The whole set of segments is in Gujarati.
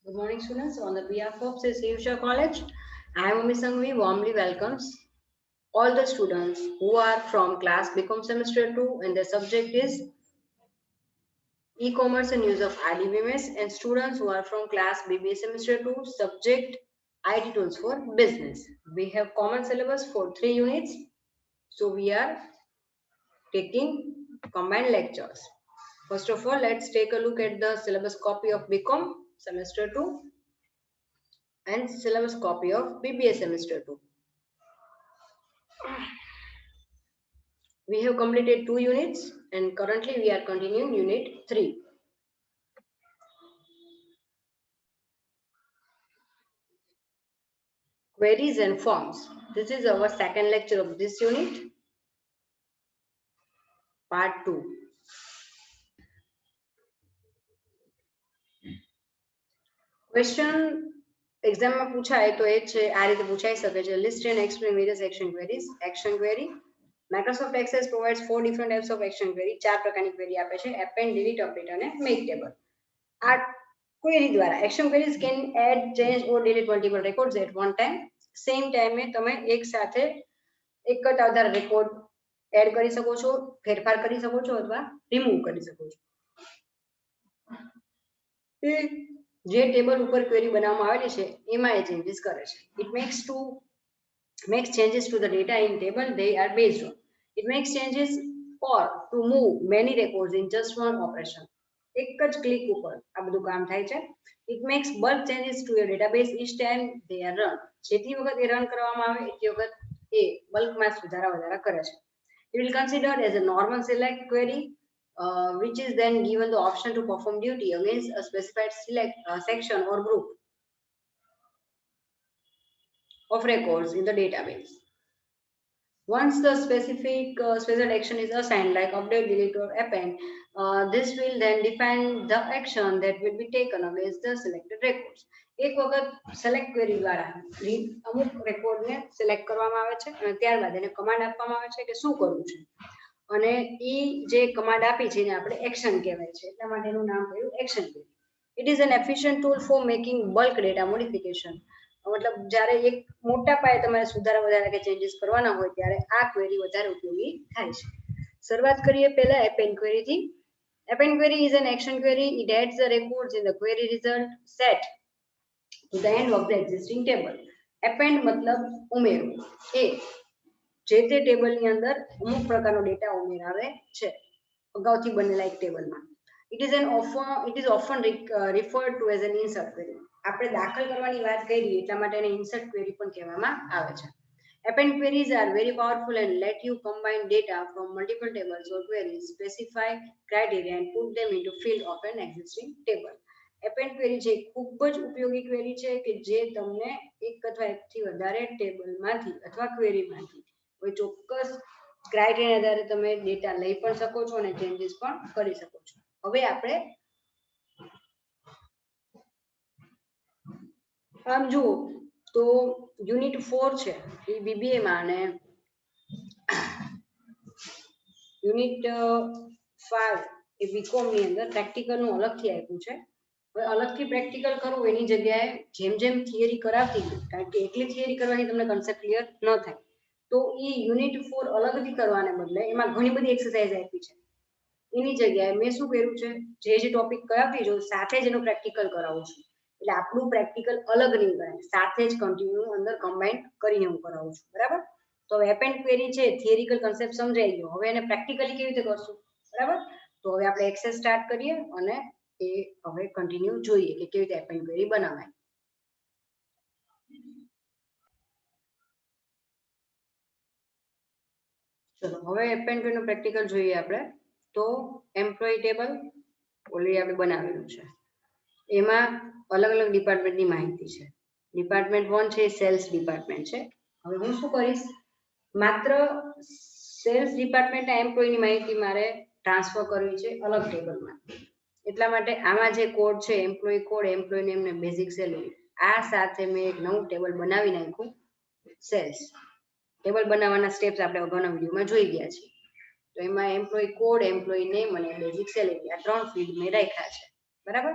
Good morning, students. On the behalf of Sisha College, I am Umi Sangvi warmly welcomes all the students who are from class Become Semester 2 and the subject is E-commerce and use of IDBMS and students who are from class BBA Semester 2 subject IT tools for business. We have common syllabus for 3 units. So we are taking combined lectures. First of all, let's take a look at the syllabus copy of Become Semester 2 and syllabus copy of BBA Semester 2. We have completed 2 units and currently we are continuing unit 3. Queries and forms. This is our second lecture of this unit, part 2. Question એક્ઝામમાં પૂછાય તો એ છે આ રીતે પૂછાઈ શકે છે list and explain various action queries action query Microsoft Access provides 4 different types of action query ચાર પ્રકારની ક્વેરી આપે છે એપેન્ડ ડિલીટ અપડેટ અને મેક ટેબલ આ ક્વેરી દ્વારા action queries can add change or delete multiple records at one time same ટાઈમે તમે એક સાથે એક જ આધાર રેકોર્ડ એડ કરી શકો છો ફેરફાર કરી શકો છો અથવા રિમૂવ કરી શકો છો જે ટેબલ ઉપર ક્વેરી બનાવવામાં આવેલી છે એમાં એ ચેન્જીસ કરે છે it makes changes to the data in table they are based on it makes changes or to move many records in just one operation એક જ ક્લિક ઉપર આ બધું કામ થાય છે it makes bulk changes to your database each time they are run જેટલી વખત એ રન કરવામાં આવે એટલી વખત એ બલ્કમાં સુધારા વધારા કરે છે it will consider as a normal select query which is then given the option to perform duty against a specified section or group of records in the database. Once the special action is assigned, like update, delete, or append, this will then define the action that will be taken against the selected records. એક વખત select query દ્વારા અમુક રેકોર્ડને સિલેક્ટ કરવામાં આવે છે અને ત્યારબાદ એને કમાન્ડ આપવામાં આવે છે કે શું કરવું છે અને એ જે કમાન્ડ આપી છે એને આપણે એક્શન કહેવાય છે એટલા માટે એનું નામ થયું action query it is an efficient tool four making bulk data modification मतलब જ્યારે એક મોટા પાયે તમારે સુધારા વધારા કે ચેન્જીસ કરવાના હોય ત્યારે આ ક્વેરી વધારે ઉપયોગી થાય છે શરૂઆત કરીએ પહેલા એપેન્ડ ક્વેરી થી append query is an action query it adds the records in the query result set to the end of the existing table append मतलब ઉમેરવું એ જે તે ટેબલની અંદર અમુક પ્રકારનો ડેટા ઉમેરાવે છે અગાઉથી બનેલા એક ટેબલમાં it is often referred to as an insert query આપણે દાખલ કરવાની વાત કરી એટલા માટે એને insert query પણ કહેવામાં આવે છે append queries are very powerful and let you combine data from multiple tables or queries specify criteria and put them into field of an existing table append query છે ખૂબ જ ઉપયોગી ક્વેરી છે કે જે તમને એક અથવા એકથી વધારે ટેબલમાંથી અથવા ક્વેરીમાંથી કોઈ ચોક્કસ ક્રાઇટેરિયા આધારે તમે ડેટા લઈ પણ શકો છો અને ચેન્જીસ પણ કરી શકો છો હવે આપણે આમ જુઓ તો યુનિટ 4 છે એ બીબીએ માં અને યુનિટ 5 એ બીકોમ ની અંદર પ્રેક્ટિકલ નું અલગથી આપ્યું છે હવે અલગથી પ્રેક્ટિકલ કરવું એની જગ્યાએ જેમ જેમ થિયરી કરાવતી ગઈ કારણ કે એકલી થિયરી કરવાથી તમને કન્સેપ્ટ ક્લિયર ન થાય તો એ યુનિટ 4 અલગથી કરવાને બદલે એમાં ઘણી બધી એક્સરસાઇઝ આપી છે એની જગ્યાએ મેં શું કર્યું છે જે ટોપિક કરાવતી જો સાથે જ એનું પ્રેક્ટિકલ કરાવું છું એટલે આપણું પ્રેક્ટિકલ અલગ નહીં કરાય સાથે જ કન્ટિન્યુ અંદર કમ્બાઈન કરીને હું કરાવું છું બરાબર તો હવે એપેન્ડ ક્વેરી છે થિયરિકલ કન્સેપ્ટ સમજાઈ ગયો હવે એને પ્રેક્ટિકલી કેવી રીતે કરશું બરાબર તો હવે આપણે એક્સેસ સ્ટાર્ટ કરીએ અને એ હવે કન્ટિન્યુ જોઈએ કે કેવી રીતે એપેન્ડ ક્વેરી બનાવાય ચલો હવે એપેન્ડ ક્વેરીનું પ્રેક્ટિકલ જોઈએ આપણે તો એમ્પ્લોયી ટેબલ ઓલરેડી આપણે બનાવેલું છે એમાં અલગ અલગ ડિપાર્ટમેન્ટની માહિતી છે ડિપાર્ટમેન્ટ 1 છે સેલ્સ ડિપાર્ટમેન્ટ છે હવે હું શું કરીશ માત્ર સેલ્સ ડિપાર્ટમેન્ટના એમ્પ્લોયીની માહિતી મારે ટ્રાન્સફર કરવી છે અલગ ટેબલમાં એટલા માટે આમાં જે કોડ છે એમ્પ્લોયી કોડ એમ્પ્લોયી નેમ ને બેઝિક સેલેરી આ સાથે મેં એક નવું ટેબલ બનાવી નાખ્યું સેલ્સ ટેબલ બનાવવાના સ્ટેપ્સ આપણે અગાઉના વિડીયોમાં જોઈ ગયા છીએ તો એમાં એમ્પ્લોયી કોડ એમ્પ્લોયી નેમ અને બેઝિક સેલેરી આ ત્રણ ફીલ્ડ મેં રાખ્યા છે બરાબર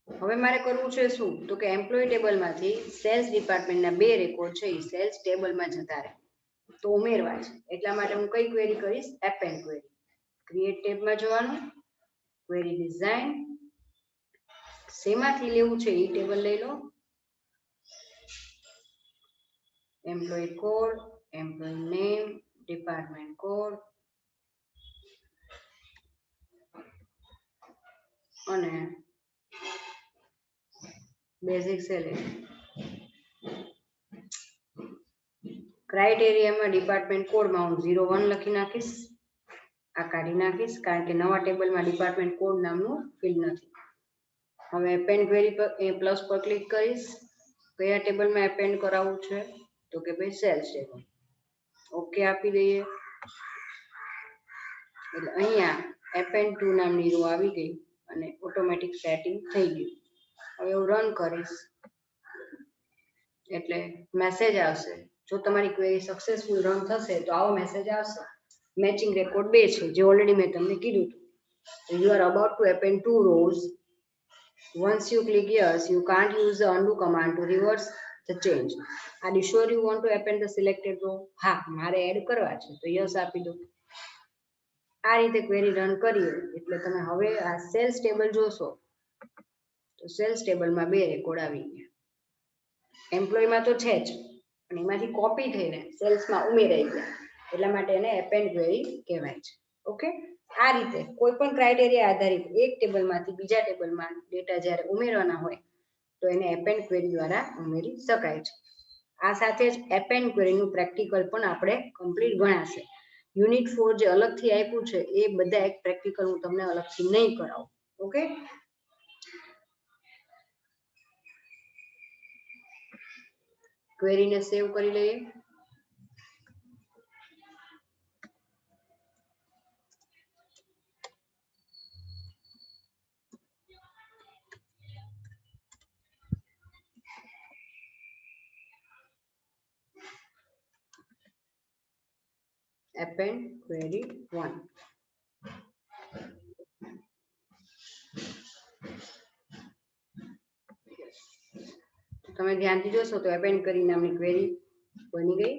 હવે મારે કરવું છે શું તો કે એમ્પ્લોય ટેબલમાંથી સેલ્સ ડિપાર્ટમેન્ટના 2 રેકોર્ડ છે એ સેલ્સ ટેબલમાં જતા રહે તો ઉમેરવા છે એટલા માટે હું કઈ ક્વેરી કરીશ એપેન્ડ ક્વેરી ક્રિએટ ટેબમાં જવાનું ક્વેરી ડિઝાઇન શેમાંથી લેવું છે એ ટેબલ લઈ લો employ code employ name department code અને બેઝિક સેલેરી ક્રાઇટેરિયામાં ડિપાર્ટમેન્ટ કોડમાં હું 01 લખી નાખીશ આ કાઢી નાખીશ કારણ કે નવા ટેબલમાં ડિપાર્ટમેન્ટ કોડ નામનું ફિલ્ડ નથી હવે એપેન્ડ ક્વેરી પર પ્લસ પર ક્લિક કરીશ કયા ટેબલમાં એપેન્ડ કરાવવું છે તો કે ભાઈ સેલ્સ ટેબલ ઓકે આપી દઈએ એટલે અહીંયા એપેન્ડ ટુ નામની રો આવી ગઈ અને ઓટોમેટિક સેટિંગ થઈ ગયું હવે હું રન કરીશ એટલે મેસેજ આવશે જો તમારી ક્વેરી સક્સેસફુલ રન થશે તો આવો મેસેજ આવશે મેચિંગ રેકોર્ડ 2 છે જે ઓલરેડી મેં તમને કીધું હતું you are about to append 2 rows once you click yes you can't use the undo command to reverse the change are you sure you want to append the selected row હા મારે એડ કરવા છે તો યસ આપી દો આ રીતે ક્વેરી રન કરીએ એટલે તમે હવે આ સેલ્સ ટેબલ જોશો તો સેલ્સ ટેબલમાં 2 રેકોર્ડ આવી ગયા એમ્પ્લોયમાં તો છે જ પણ એમાંથી કોપી થઈને સેલ્સમાં ઉમેરાઈ ગયા એટલા માટે એને એપેન્ડ ક્વેરી કહેવાય છે ઓકે આ રીતે કોઈ પણ ક્રાઇટેરિયા આધારિત એક ટેબલમાંથી બીજા ટેબલમાં ડેટા જ્યારે ઉમેરવાના હોય તો એને એપેન્ડ ક્વેરી દ્વારા ઉમેરી શકાય છે આ સાથે જ એપેન્ડ ક્વેરીનું પ્રેક્ટિકલ પણ આપણે કમ્પ્લીટ ગણાશે યુનિટ 4 જે અલગથી આપ્યું છે એ બધા એક પ્રેક્ટિકલ હું તમને અલગથી નહીં કરાવું ઓકે ક્વેરીને સેવ કરી લઈએ append query 1 તમે ધ્યાનથી જોશો તો append કરી નામની ક્વેરી બની ગઈ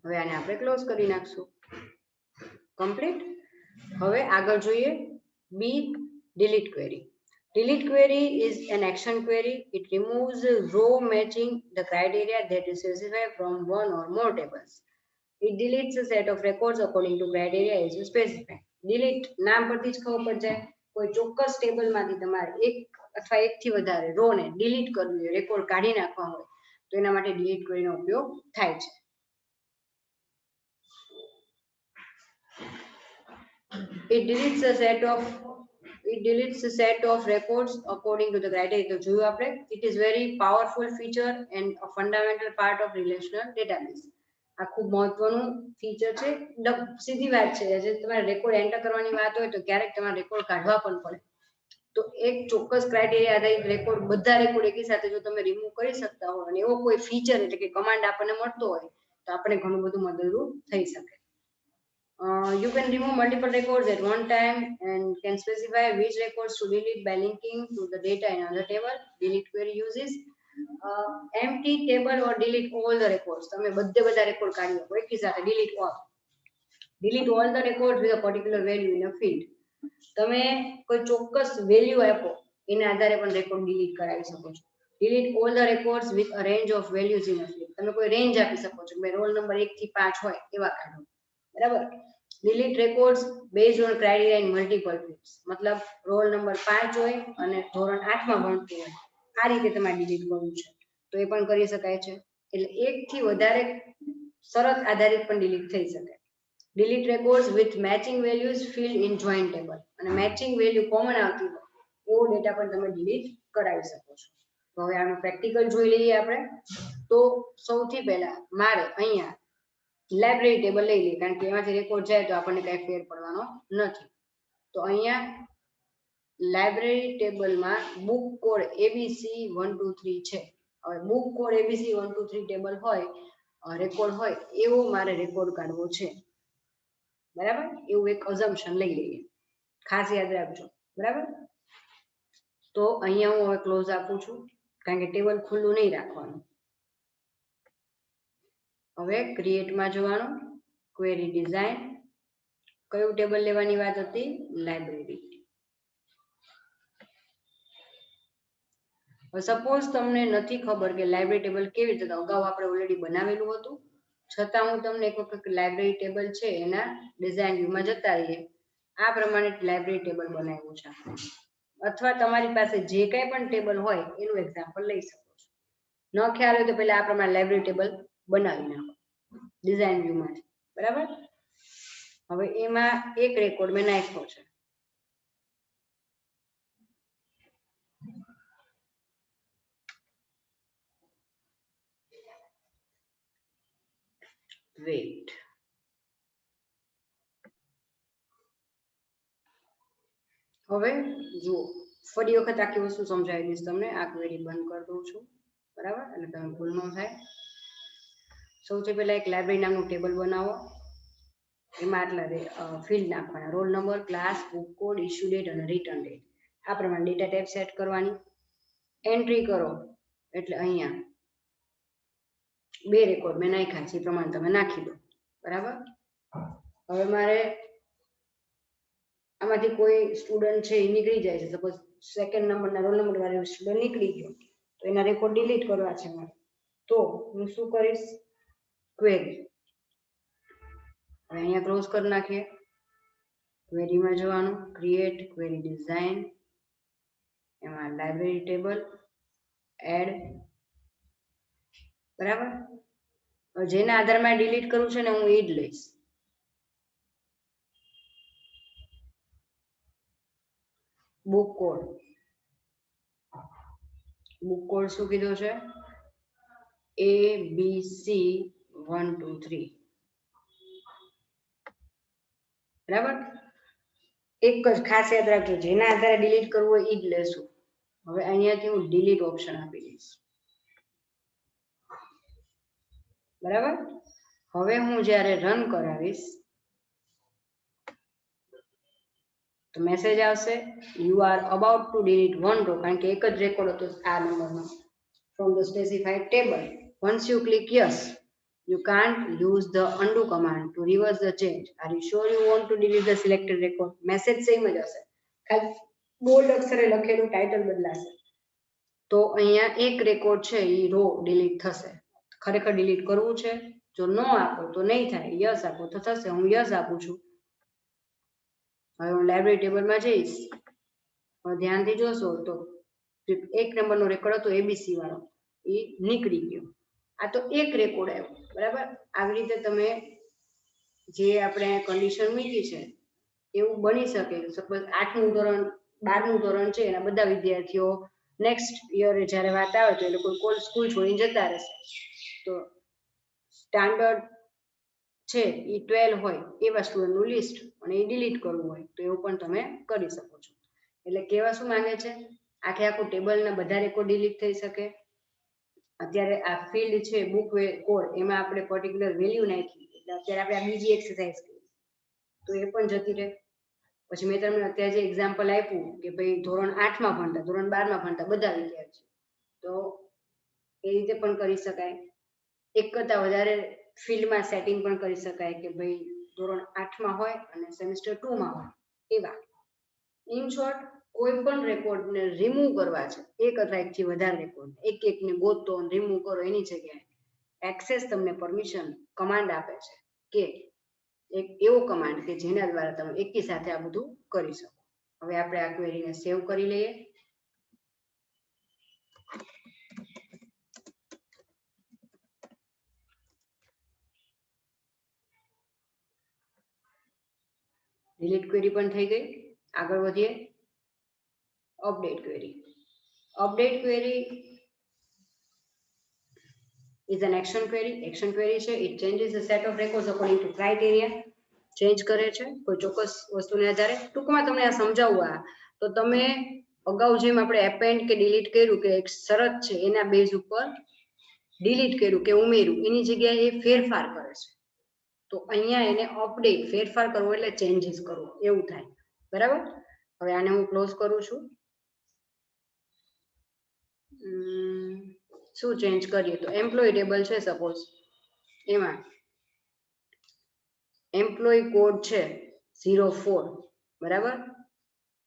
હવે આને આપણે ક્લોઝ કરી નાખશું કમ્પ્લીટ હવે આગળ જોઈએ બી delete query delete query is an action query it removes row matching the criteria that is specified from one or more tables it deletes a set of records according to criteria as you specify delete નામ પરથી જ ખબર પડ જાય કોઈ ચોક્કસ ટેબલમાંથી તમારે એક અથવા એકથી વધારે રો ને ડિલીટ કરવી હોય રેકોર્ડ કાઢી નાખવા હોય તો એના માટે delete query નો ઉપયોગ થાય છે it deletes a set of records according to the criteria તો જોયું આપણે it is very powerful feature and a fundamental part of relational database આ ખૂબ મહત્વનું ફીચર છે સીધી વાત છે જે તમારે રેકોર્ડ એન્ટર કરવાની વાત હોય તો ક્યારેક તમારે રેકોર્ડ કાઢવા પણ પડે તો એક ચોક્કસ ક્રાઇટેરિયા આધારિત રેકોર્ડ બધા રેકોર્ડ એકી સાથે જો તમે રિમૂવ કરી શકતા હો અને એવો કોઈ ફીચર એટલે કે કમાન્ડ આપણને મળતો હોય તો આપણે ઘણું બધું મદદરૂપ થઈ શકે you can remove multiple records at one time and can specify which records to delete by linking to the data in another table delete query uses empty table or delete all the records તમે બધે બધા રેકોર્ડ કાઢી શકો એકી સાથે delete all the records with a particular value in a field તમે કોઈ ચોક્કસ વેલ્યુ આપો એના આધારે પણ રેકોર્ડ ડિલીટ કરાવી શકો છો delete all the records with a range of values in a field તમે કોઈ રેન્જ આપી શકો છો કે રોલ નંબર 1 થી 5 હોય એવા કાઢો બરાબર delete records based on criteria in multiple fields મતલબ રોલ નંબર 5 હોય અને ધોરણ 8 માં ભણતું હોય આ રીતે તમારે ડિલીટ કરવું છે તો એ પણ કરી શકાય છે એટલે એક થી વધારે શરત આધારિત પણ ડિલીટ થઈ શકે delete records with matching values field in join table અને matching value common આવતી હોય એવો ડેટા પણ તમે ડિલીટ કરાવી શકો છો તો હવે આનું પ્રેક્ટિકલ જોઈ લઈએ આપણે તો સૌથી પહેલા મારે અહીંયા લાઇબ્રેરી ટેબલ લઈ લઈએ કારણ કે એમાંથી રેકોર્ડ જાય તો આપણને કઈ ફેર પડવાનો નથી તો અહીંયા લાઇબ્રેરી ટેબલમાં બુક કોડ ABC 123 છે હવે બુક કોડ ABC 123 ટેબલ હોય રેકોર્ડ હોય એવો મારે રેકોર્ડ કાઢવો છે બરાબર એવું એક અઝમ્પશન લઈ લઈએ ખાસ યાદ રાખજો બરાબર તો અહીંયા હું હવે ક્લોઝ આપું છું, કારણ કે ટેબલ ખુલ્લું નહીં રાખવાનું. હવે ક્રિએટમાં જવાનું, ક્વેરી ડિઝાઇન, કયું ટેબલ લેવાની વાત હતી? લાઇબ્રેરી. સપોઝ તમને નથી ખબર કે લાઇબ્રેરી ટેબલ કેવી રીતે, અગાઉ આપણે ઓલરેડી બનાવેલું હતું, છતાં હું તમને એક વખત લાઇબ્રેરી ટેબલ છે એના ડિઝાઇન વ્યૂમાં જતા રહીએ. આ પ્રમાણે લાઇબ્રેરી ટેબલ બનાવ્યું છે. અથવા તમારી પાસે જે કંઈ પણ ટેબલ હોય એનું એક્ઝામ્પલ લઈ શકો છો. ન ખ્યાલ હોય તો પહેલા આ પ્રમાણે લાઇબ્રેરી ટેબલ બનાવી નાખો ડિઝાઇન વ્યૂમાં. બરાબર. હવે એમાં એક રેકોર્ડ મેં નાખ્યો છે. વેઇટ. હવે જુઓ, ફરી વખત આખી વસ્તુ સમજાવી દઈશ તમને. આ ક્વેરી બંધ કરી દઉં છું. બરાબર, એટલે તમે ભૂલ ન થાય. સૌથી પહેલા એક લાઇબ્રેરી નામનું ટેબલ બનાવો. એમાં આટલા ફિલ્ડ નાખવાના: roll number, class, book code, issue date અને રિટર્ન ડેટ. આ પ્રમાણે ડેટા ટાઈપ સેટ કરવાની. એન્ટ્રી કરો એટલે અહીંયા 2 રેકોર્ડ મેં નાખ્યા છે, એ પ્રમાણે તમે નાખી દો. બરાબર. હવે મારે આમાંથી કોઈ સ્ટુડન્ટ છે એ નીકળી જાય છે, સપોઝ સેકન્ડ નંબરના રોલ નંબર વાળો સ્ટુડન્ટ નીકળી ગયો, તો એના રેકોર્ડ ડિલીટ કરવા છે મારે. તો હું શું કરીશ? ક્વેરી. હવે અહીંયા ક્લોઝ કરી નાખીએ. ક્વેરીમાં જવાનું, ક્રિએટ ક્વેરી ડિઝાઇન, એમાં લાઇબ્રેરી ટેબલ, એડ. બરાબર. જેના આધારમાં ડિલીટ કરવું છે ને હું એ જ લઈશ. Book code. બુક કોડ શું કીધો છે? ABC123. બરાબર. એક જ ખાસ યાદ રાખજો, જેના આધારે ડિલીટ કરવું હોય એ જ લેશું. હવે અહીંયાથી હું ડિલીટ ઓપ્શન આપી દઈશ. બરાબર. હવે હું જ્યારે રન કરાવીશ તો મેસેજ આવશે, you are about to delete one row, કારણ કે એક જ રેકોર્ડ હતો આ નંબરનો, from the specified table. Once you click yes, you can't use the undo command to reverse the change. Are you sure you want to delete the selected record? Message same જ હશે, ખાલી બોલ્ડ અક્ષરે લખેલું ટાઇટલ બદલાશે. તો અહીંયા એક રેકોર્ડ છે એ રો ડિલીટ થશે. ખરેખર ડિલીટ કરવું છે, જો ન આપો તો નહીં થાય, યસ આપો તો થશે. હું યસ આપું છું. હવે હું લાઇબ્રેરી ટેબલમાં જઈશ. હવે ધ્યાનથી જોશો તો 1 નંબરનો રેકોર્ડ હતો એબીસી વાળો, એ નીકળી ગયો. આ તો એક રેકોર્ડ આવ્યો. બરાબર. આવી રીતે તમે જે આપણે કન્ડિશન મૂકી છે એવું બની શકે. સપોઝ 8મું ધોરણ 12મું ધોરણ છે, એના બધા વિદ્યાર્થીઓ નેક્સ્ટ યર જ્યારે વાત આવે તો એ લોકો સ્કૂલ છોડીને જતા રહેશે. તો સ્ટાન્ડર્ડ છે એ 12 હોય એવા સ્ટુડન્ટનું લિસ્ટ, અને એ ડિલીટ કરવું હોય તો એવું પણ તમે કરી શકો છો. એટલે કેવા શું માંગે છે? આખું ટેબલના બધા રેકોર્ડ ડિલીટ થઈ શકે. અત્યારે આ ફિલ્ડ છે બુક કોડ, એમાં આપણે પર્ટિક્યુલર વેલ્યુ નાખી, એટલે અત્યારે આપણે આ બીજી એક્સરસાઇઝ કરી તો એ પણ જતી રહે. પછી મેં તમને અત્યારે જે એક્ઝામ્પલ આપ્યું કે ભાઈ ધોરણ 8માં ભણતા, ધોરણ 12માં ભણતા બધા વિદ્યાર્થીઓ, તો એ રીતે પણ કરી શકાય. એક કરતાં વધારે ફિલ્ડમાં સેટિંગ પણ કરી શકાય કે ભાઈ ધોરણ 8માં હોય અને સેમિસ્ટર 2માં હોય એવા. ઇન શોર્ટ, કોઈ પણ રેકોર્ડને રિમૂવ કરવા છે, એક અથવા એકથી વધારે રેકોર્ડ, એકને ગોતો રિમૂવ કરો, એની જગ્યાએ એક્સેસ તમને પરમિશન કમાન્ડ આપે છે કે એક એવો કમાન્ડ કે જેના દ્વારા તમે એકી સાથે આ બધું કરી શકો. હવે આપણે આ ક્વેરીને સેવ કરી લઈએ. ડિલીટ ક્વેરી પણ થઈ ગઈ. આગળ વધીએ. Update query. Update query is an action query. Action query છે, it changes the set of records according to criteria. Change કરે છે કોઈ ચોક્કસ વસ્તુને આધારે. ટૂંકમાં તમને આ સમજાવવા તો તમે અગાઉ જેમ આપણે એપેન્ડ કે ડિલીટ કર્યું કે એક શરત છે એના બેઝ ઉપર ડિલીટ કર્યું કે ઉમેર્યું, એની જગ્યાએ એ ફેરફાર કરે છે. તો અહીંયા એને અપડેટ, ફેરફાર કરવો એટલે ચેન્જીસ કરવો એવું થાય. બરાબર. હવે આને હું ક્લોઝ કરું છું. શું ચેન્જ કરીએ તો એમ્પ્લોય ટેબલ છે સપોઝ, એમાં એમ્પ્લોય કોડ છે 04, બરાબર,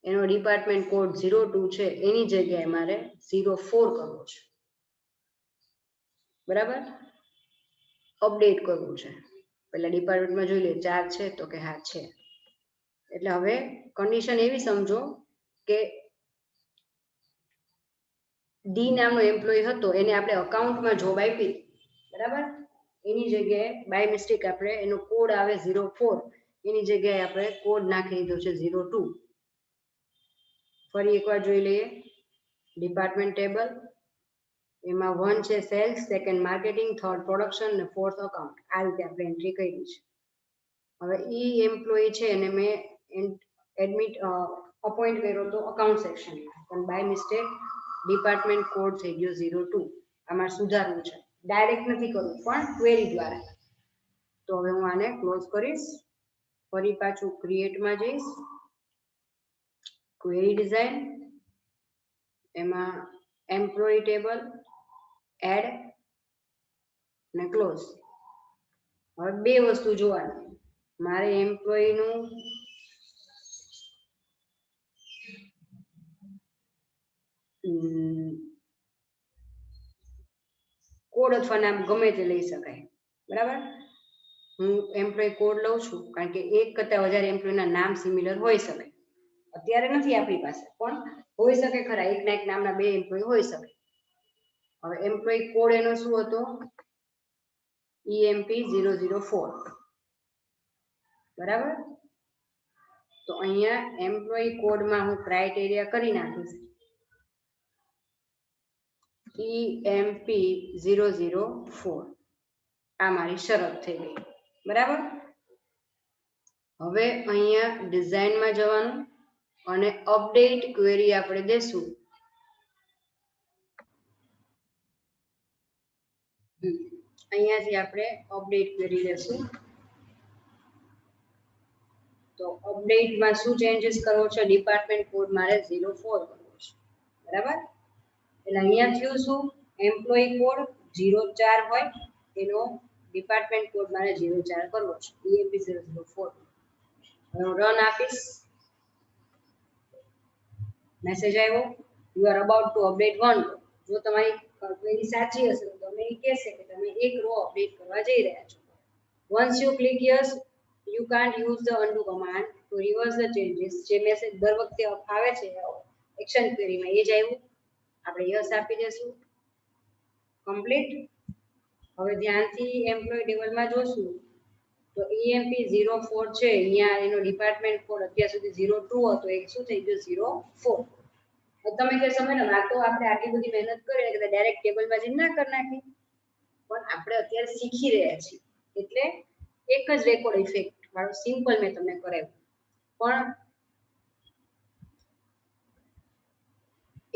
એનો ડિપાર્ટમેન્ટ કોડ 02 છે, એની જગ્યાએ મારે 04 કરવો છે, બરાબર, અપડેટ કરવું છે. પહેલા ડિપાર્ટમેન્ટમાં જોઈ લે 4 છે તો કે હા છે. એટલે હવે કન્ડિશન એવી સમજો કે ડી નામનો એમ્પ્લોય હતો, એને આપણે અકાઉન્ટમાં જોબ આપી, બરાબર, એની જગ્યાએ બાય મિસ્ટેક આપણે એનો કોડ આવે 04, એની જગ્યાએ આપણે કોડ નાખી દીધો છે 02. ફરી એકવાર જોઈ લઈએ. ડિપાર્ટમેન્ટ ટેબલ, એમાં 1 છે sales, second marketing, third production અને ફોર્થ અકાઉન્ટ. આ રીતે આપણે એન્ટ્રી કરી છે. હવે ઈ એમ્પ્લોય છે અને મેં એડમિટ અપોઇન્ટ કર્યો તો અકાઉન્ટ સેક્શનમાં, પણ બાય મિસ્ટેક ડિપાર્ટમેન્ટ કોડ થઈ ગયો 02. આમાં સુધારવું છે, ડાયરેક્ટ નથી કરવું પણ ક્વેરી દ્વારા. તો હવે હું આને ક્લોઝ કરીશ. ફરી પાછું ક્રિએટમાં જઈશ, ક્વેરી ડિઝાઇન, એમાં એમ્પ્લોય ટેબલ, એડ અને ક્લોઝ. હવે બે વસ્તુ જોવાની, મારે એમ્પ્લોયનું કોડ અથવા નામ ગમે તે લઈ શકાય, બરાબર. હું એમ્પ્લોય કોડ લઉં છું કારણ કે એક કરતાં વધારે એમ્પ્લોયના નામ સિમિલર હોઈ શકે. અત્યારે નથી આપણી પાસે, પણ હોઈ શકે ખરા, એકના એક નામના બે એમ્પ્લોય હોઈ શકે. હવે એમ્પ્લોય કોડ એનો શું હતો? EMP004, બરાબર. તો અહીંયા એમ્પ્લોય કોડમાં હું ક્રાઇટેરિયા કરી નાખીશ EMP004. આ મારી શરત થઈ ગઈ, બરાબર. હવે અહીંયા ડિઝાઇનમાં જવાનું અને અપડેટ ક્વેરી આપણે દેશું. અહીંયાથી આપણે અપડેટ ક્વેરી દેશું. તો અપડેટમાં શું ચેન્જીસ કરવો છે? ડિપાર્ટમેન્ટ કોડ મારે 04 કરવો છે, બરાબર. એટલે અહીંયા થયું શું? એમ્પ્લોય કોડ 04 હોય, એનો ડિપાર્ટમેન્ટ કોડ મારે 04 કરવો છે, EMP004. હવે હું રન આપીશ. મેસેજ આવ્યો, you are about to update 1 row. જો તમારી ક્વેરી સાચી હશે તો તમને એ કહેશે કે તમે એક રો અપડેટ કરવા જઈ રહ્યા છો. Once you click yes, you can't use the undo command to reverse the changes. જે મેસેજ દર વખતે આવે છે એક્શન ક્વેરીમાં, એ જ આવ્યું. આપણે યસ આપી દેશું. કમ્પ્લીટ. હવે ધ્યાનથી એમ્પ્લોય ટેબલમાં જોશું તો EMP04 છે, અહીંયા એનો ડિપાર્ટમેન્ટ કોડ અત્યાર સુધી 02 હતો, એ શું થઈ ગયો 04. તમે કહેશો મેડમ આ તો આપણે આટલી બધી મહેનત કરી કે ડાયરેક્ટ ટેબલમાં જઈને ના કરી નાખી, પણ આપણે અત્યારે શીખી રહ્યા છીએ એટલે એક જ રેકોર્ડ ઇફેક્ટ વાળો સિમ્પલ મેં તમને કરાવ્યું. પણ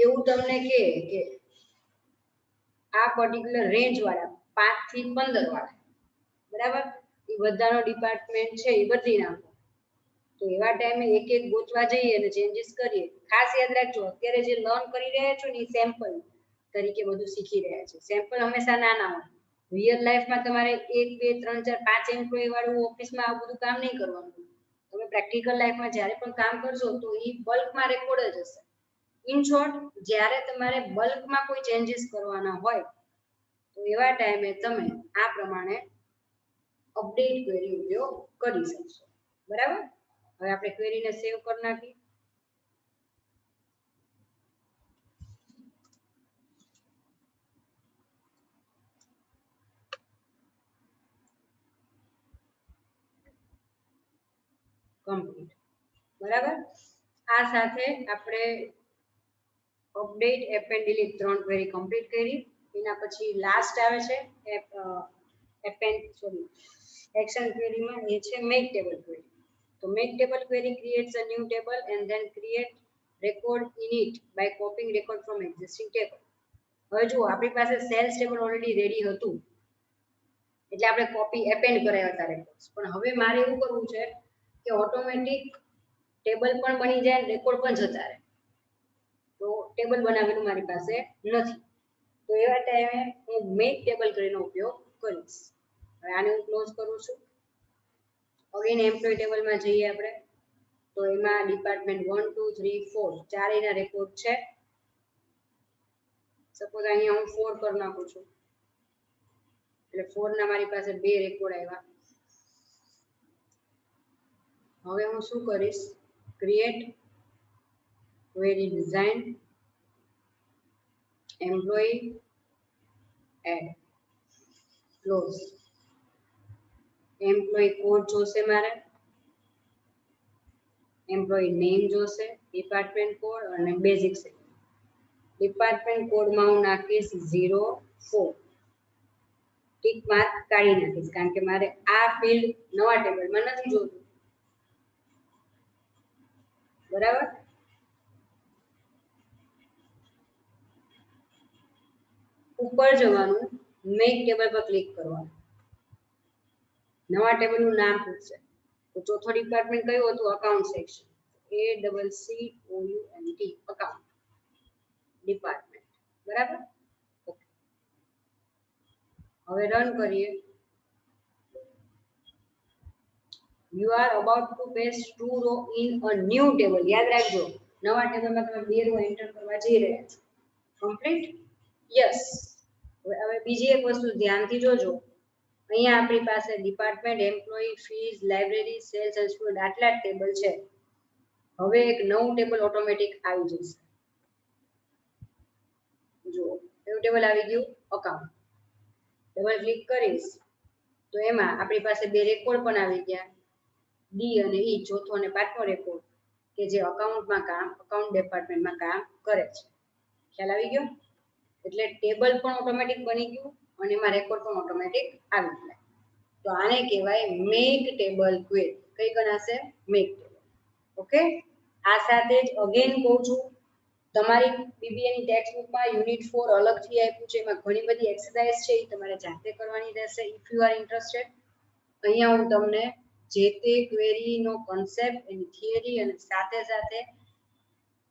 એવું તમને કે આ પર્ટિક્યુલર રેન્જ વાળા 5 થી 15 વાળા, બરાબર, એ બધાનો ડિપાર્ટમેન્ટ છે એ બદલી નાખો. તો એવા ટાઈમે એક એક ગોતવા જઈએ અને ચેન્જીસ કરીએ. ખાસ યાદ રાખજો, અત્યારે જે લર્ન કરી રહ્યા છો ને એ સેમ્પલ તરીકે બધું શીખી રહ્યા છે. સેમ્પલ હંમેશા નાના હોય. રિયલ લાઈફમાં તમારે 1 2 3 4 5 એમ્પ્લોય વાળું ઓફિસમાં આ બધું કામ નહીં કરવાનું. તમે પ્રેક્ટિકલ લાઈફમાં જ્યારે પણ કામ કરશો તો એ બલ્કમાં રેકોર્ડ જ હશે. ઇન શોર્ટ, જ્યારે તમારે બલ્કમાં કોઈ ચેન્જીસ કરવાના હોય તો એવા ટાઈમે તમે આ પ્રમાણે અપડેટ ક્વેરી ઉપયોગ કરી શકશો, બરાબર. હવે આપણે ક્વેરીને સેવ કરી નાખીએ. કમ્પ્લીટ, બરાબર. આ સાથે આપણે update append delete 3 query complete કરી. એના પછી લાસ્ટ આવે છે એક્શન ક્વેરીમાં, એ છે મેક ટેબલ ક્વેરી. તો make table query creates a new table and then create record in it by copying record from existing table. હવે જો આપણી પાસે સેલ્સ ટેબલ ઓલરેડી રેડી હતું એટલે આપણે કોપી એપેન્ડ કરાવ્યા હતા રેકોર્ડ્સ. પણ હવે મારે એવું કરવું છે કે ઓટોમેટિક ટેબલ પણ બની જાય, રેકોર્ડ પણ જતા રહે. તો ટેબલ બનાવેલું મારી પાસે નથી, તો એવા ટાઈમે હું મેક ટેબલ કરીને ઉપયોગ કરીશ. હવે આને હું ક્લોઝ કરું છું. અગેન એમ્પ્લોય ટેબલમાં જઈએ આપણે, તો એમાં ડિપાર્ટમેન્ટ 1 2 3 4 ચારેયના રેકોર્ડ છે. સપોઝ અહીંયા હું 4 કરી નાખું છું, એટલે 4 ના મારી પાસે 2 રેકોર્ડ આવ્યા. હવે હું શું કરીશ, create query design employee add close. Employee code જોશે મારે, એમ્પ્લોયી નેમ જોશે, ડિપાર્ટમેન્ટ કોડ અને બેઝિક સેટ. ડિપાર્ટમેન્ટ કોડમાં હું નાખીશ 04, ટિક માર્ક કાઢી નાખીશ કારણ કે મારે આ ફિલ્ડ નવા ટેબલમાં નથી જોતું. બરાબર, ઉપર જવાનું, મેક ટેબલ પર ક્લિક કરવાનું, નવા ટેબલનું નામ પૂછશે. તો ચોથો ડિપાર્ટમેન્ટ કયું હતું, account section, ACCOUNT account department. બરાબર, ઓકે. હવે રન કરીએ. You are about to paste 2 row in a new table. યાદ રાખજો, નવા ટેબલમાં તમે 2 રો એન્ટર કરવા જઈ રહ્યા છો. કમ્પ્લીટ? યસ. હવે બીજી એક વસ્તુ ધ્યાનથી જોજો. અહીંયા આપણી પાસે department, employee, fees, library, sales અને સ્ટુડન્ટ આટલા ટેબલ છે. હવે એક નવું ટેબલ ઓટોમેટિક આવી જશે. જો એવું ટેબલ આવી ગયું, અકાઉન્ટ. ડબલ ક્લિક કરીશ તો એમાં આપણી પાસે 2 રેકોર્ડ પણ આવી ગયા, ડી અને ઈ, ચોથો અને પાંચમો રેકોર્ડ, કે જે અકાઉન્ટમાં કામ, અકાઉન્ટ ડિપાર્ટમેન્ટમાં કામ કરે છે. ખ્યાલ આવી ગયો? એટલે ટેબલ પણ ઓટોમેટિક બની ગયું અને એમાં રેકોર્ડ પણ ઓટોમેટિક આવી ગયા. તો આને કહેવાય મેક ટેબલ ક્વેરી. કઈ ગણાશે? Make table. ઓકે. આ સાથે જ અગેન કહું છું, તમારી બીબીએ ની ટેક્સ્ટ બુકમાં યુનિટ 4 અલગથી આપ્યું છે, એમાં ઘણી બધી એક્સરસાઇઝ છે, એ તમારે જાતે કરવાની રહેશે. ઇફ યુ આર ઇન્ટરેસ્ટેડ, અહીંયા હું તમને જે તે ક્વેરીનો કોન્સેપ્ટ, એની થિયરી અને સાથે સાથે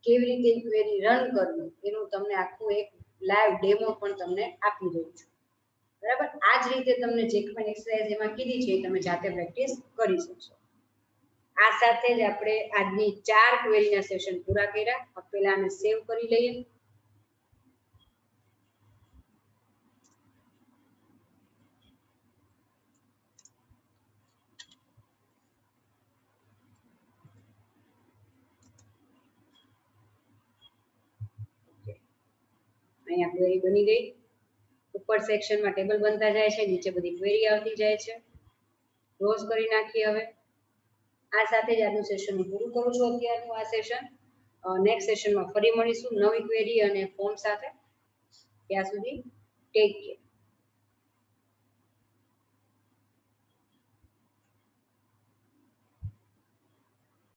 કેવી રીતે ક્વેરી રન કરવી એનું તમને આખું એક લાઈવ ડેમો પણ તમને આપી રહી છું. બરાબર, આ જ રીતે તમને જે પણ એક્સરસાઇઝ એમાં કીધી છે એ તમે જાતે પ્રેક્ટિસ કરી શકશો. આ સાથે જ આપણે આજની 4 ક્વેરીના સેશન પૂરા કર્યા. પહેલા આને સેવ કરી લઈએ. અહીંયા ક્વેરી બની ગઈ. ઉપર સેક્શનમાં ટેબલ બનતા જાય છે, નીચે બધી ક્વેરી આવતી જાય છે. ક્લોઝ કરી નાખીએ. હવે આ સાથે જ આજનું સેશન હું પૂરું કરું છું. અત્યારનું આ સેશન. નેક્સ્ટ સેશનમાં ફરી મળીશું નવી ક્વેરી અને ફોર્મ સાથે. ત્યાં સુધી ટેક કેર.